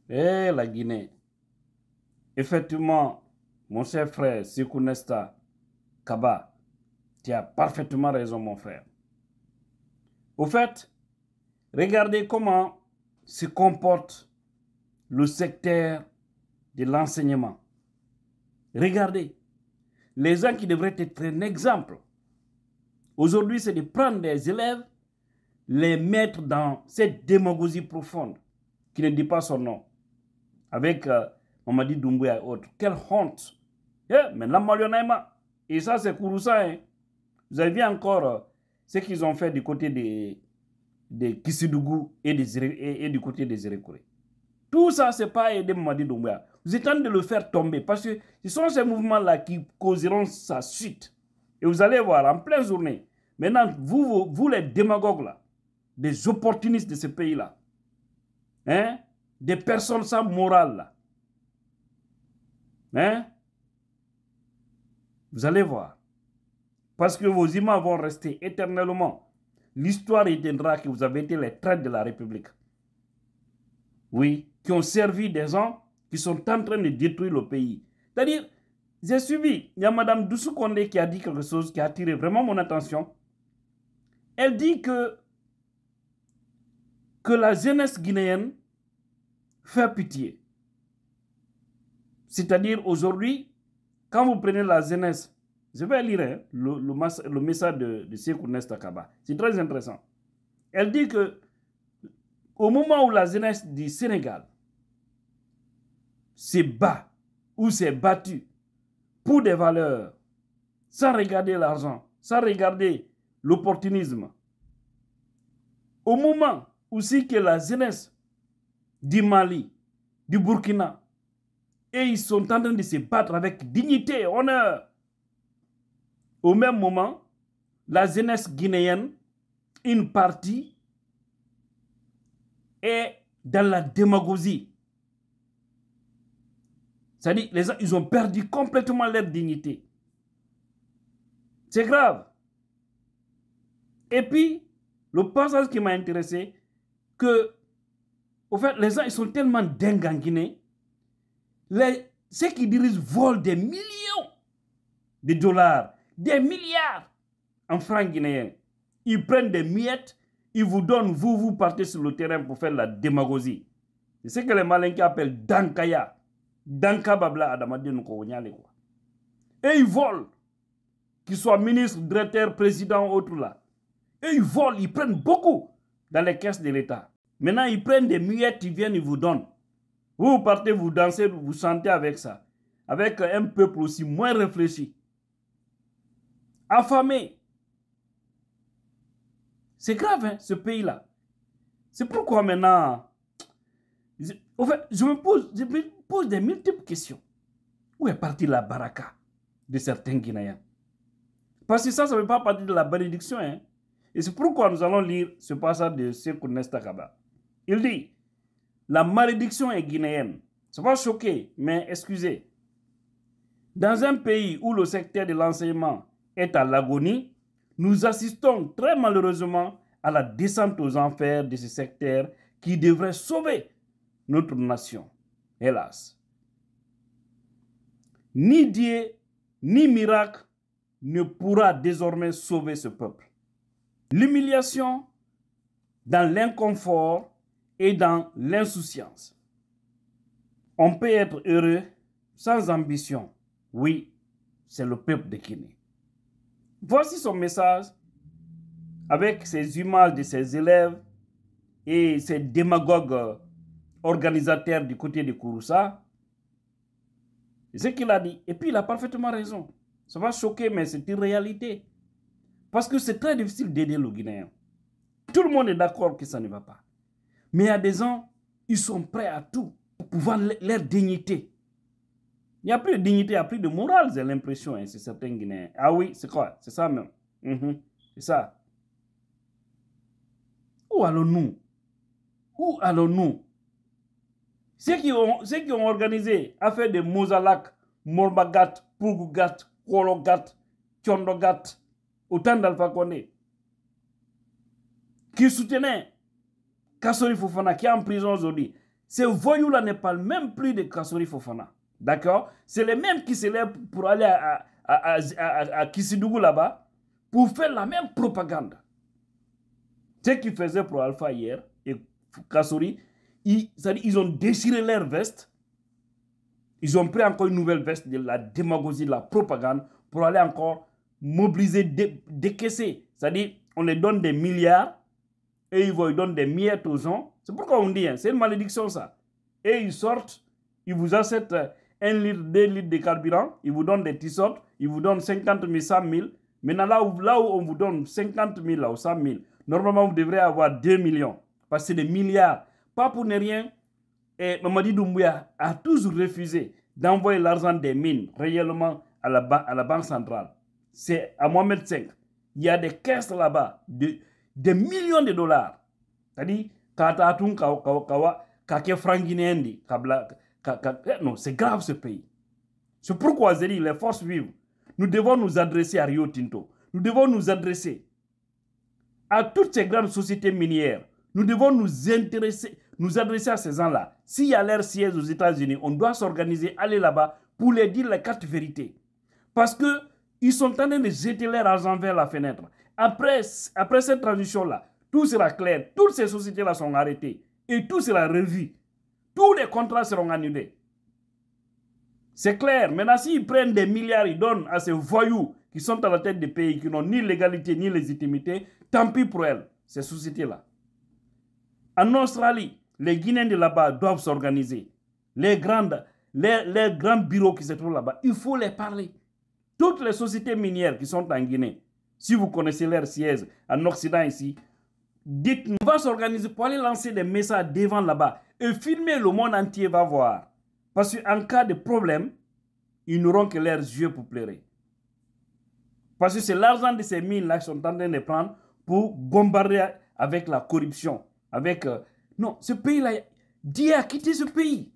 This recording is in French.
Eh, la Guinée. Effectivement, mon cher frère Sékou Nesta Kaba, tu as parfaitement raison, mon frère. Au fait, regardez comment se comporte le secteur de l'enseignement. Regardez, les gens qui devraient être un exemple, aujourd'hui, c'est de prendre des élèves, les mettre dans cette démagogie profonde, qui ne dit pas son nom, avec Mamadi Doumbouya et autres. Quelle honte! Mais la Malionaïma, et ça c'est Kouroussa, hein. Vous avez vu encore ce qu'ils ont fait du côté des Kissidougou et du côté des Erekouré. Tout ça, c'est pas aider Mamadi Doumbouya. Vous êtes en train de le faire tomber parce que ce sont ces mouvements-là qui causeront sa chute. Et vous allez voir, en pleine journée, maintenant, vous les démagogues là, des opportunistes de ce pays-là, hein, des personnes sans morale là, hein, vous allez voir. Parce que vos images vont rester éternellement. L'histoire étendra que vous avez été les traîtres de la République. Oui, qui ont servi des gens qui sont en train de détruire le pays. C'est-à-dire, j'ai suivi, il y a Mme Doussou Kondé qui a dit quelque chose qui a attiré vraiment mon attention. Elle dit que la jeunesse guinéenne fait pitié. C'est-à-dire, aujourd'hui, quand vous prenez la jeunesse, je vais lire le message de Sékou Nesta Kaba. C'est très intéressant. Elle dit que au moment où la jeunesse du Sénégal se bat ou s'est battue pour des valeurs, sans regarder l'argent, sans regarder l'opportunisme, au moment aussi que la jeunesse du Mali, du Burkina, et ils sont en train de se battre avec dignité et honneur, au même moment, la jeunesse guinéenne, une partie, est dans la démagogie. C'est-à-dire, les gens, ils ont perdu complètement leur dignité. C'est grave. Et puis, le passage qui m'a intéressé, que, au fait, les gens, ils sont tellement dingues en Guinée. Ceux qui dirigent volent des millions de dollars, des milliards en francs guinéens. Ils prennent des miettes, ils vous donnent, vous partez sur le terrain pour faire la démagogie. C'est ce que les Malinqués appellent Dankaya. Danka Babla Adamadine Kounyale. Et ils volent, qu'ils soient ministres, directeurs, présidents, autres là. Et ils volent, ils prennent beaucoup dans les caisses de l'État. Maintenant, ils prennent des miettes, ils viennent, ils vous donnent. Vous partez, vous dansez, vous chantez avec ça. Avec un peuple aussi moins réfléchi. Affamé. C'est grave, hein, ce pays-là. C'est pourquoi maintenant, en fait, je me pose des multiples questions. Où est partie la baraka de certains Guinéens? Parce que ça ne fait pas partie de la bénédiction. Hein? Et c'est pourquoi nous allons lire ce passage de Sékou Nesta Kaba. Il dit, la malédiction est guinéenne. Ça va choquer, mais excusez. Dans un pays où le secteur de l'enseignement est à l'agonie, nous assistons très malheureusement à la descente aux enfers de ce secteur qui devrait sauver notre nation. Hélas. Ni Dieu, ni miracle ne pourra désormais sauver ce peuple. L'humiliation dans l'inconfort et dans l'insouciance. On peut être heureux sans ambition. Oui, c'est le peuple de Guinée. Voici son message avec ces images de ses élèves et ces démagogues organisateurs du côté de Kouroussa. C'est ce qu'il a dit. Et puis il a parfaitement raison. Ça va choquer, mais c'est une réalité. Parce que c'est très difficile d'aider le Guinéen. Tout le monde est d'accord que ça ne va pas. Mais il y a des gens, ils sont prêts à tout pour pouvoir leur dignité. Il n'y a plus de dignité, il n'y a plus de morale, j'ai l'impression, hein, c'est certains Guinéens. Ah oui, c'est quoi? C'est ça même. C'est ça. Où allons-nous? Où allons-nous? Ceux qui ont organisé affaire de Mozalak, Morbagat, Pougugat, Kologat, Tchondogat, autant d'Alpha Condé, qui soutenaient Kassori Fofana qui est en prison aujourd'hui. Ces voyous-là ne parlent même plus de Kassori Fofana. D'accord? C'est les mêmes qui se lèvent pour aller à Kissidougou là-bas pour faire la même propagande. Ce qu'ils faisaient pour Alpha hier et Kassori, ils ont déchiré leur veste. Ils ont pris encore une nouvelle veste de la démagogie, de la propagande pour aller encore mobiliser, décaisser. C'est-à-dire, on les donne des milliards et ils donnent des miettes aux gens. C'est pourquoi on dit, hein, c'est une malédiction ça. Et ils sortent, ils vous achètent 1 litre, 2 litres de carburant, ils vous donnent des t-shirts, ils vous donnent 50 000, 100 000. Maintenant, là où on vous donne 50 000 là, ou 100 000, normalement, vous devrez avoir 2 millions. Parce que c'est des milliards. Pas pour ne rien. Et Mamadi Doumbouya a toujours refusé d'envoyer l'argent des mines réellement à la Banque centrale. C'est à Mohamed V. Il y a des caisses là-bas de millions de dollars. C'est-à-dire, non, c'est grave ce pays. C'est pourquoi j'ai dit, les forces vives, nous devons nous adresser à Rio Tinto. Nous devons nous adresser à toutes ces grandes sociétés minières. Nous devons nous adresser à ces gens-là. S'il y a leur siège aux États-Unis, on doit s'organiser, aller là-bas pour leur dire la carte vérité. Parce qu'ils sont en train de jeter leur argent vers la fenêtre. Après cette transition-là, tout sera clair. Toutes ces sociétés-là sont arrêtées. Et tout sera revu. Tous les contrats seront annulés. C'est clair. Maintenant, s'ils prennent des milliards, ils donnent à ces voyous qui sont à la tête des pays, qui n'ont ni légalité ni légitimité, tant pis pour elles, ces sociétés-là. En Australie, les Guinéens de là-bas doivent s'organiser. Les grands bureaux qui se trouvent là-bas, il faut les parler. Toutes les sociétés minières qui sont en Guinée, si vous connaissez leur siège en Occident ici, dites-nous, on va s'organiser pour aller lancer des messages devant là-bas et filmer, le monde entier va voir. Parce qu'en cas de problème, ils n'auront que leurs yeux pour pleurer. Parce que c'est l'argent de ces mines-là qu'ils sont en train de prendre pour bombarder avec la corruption. Non, ce pays-là, Dieu a quitté ce pays.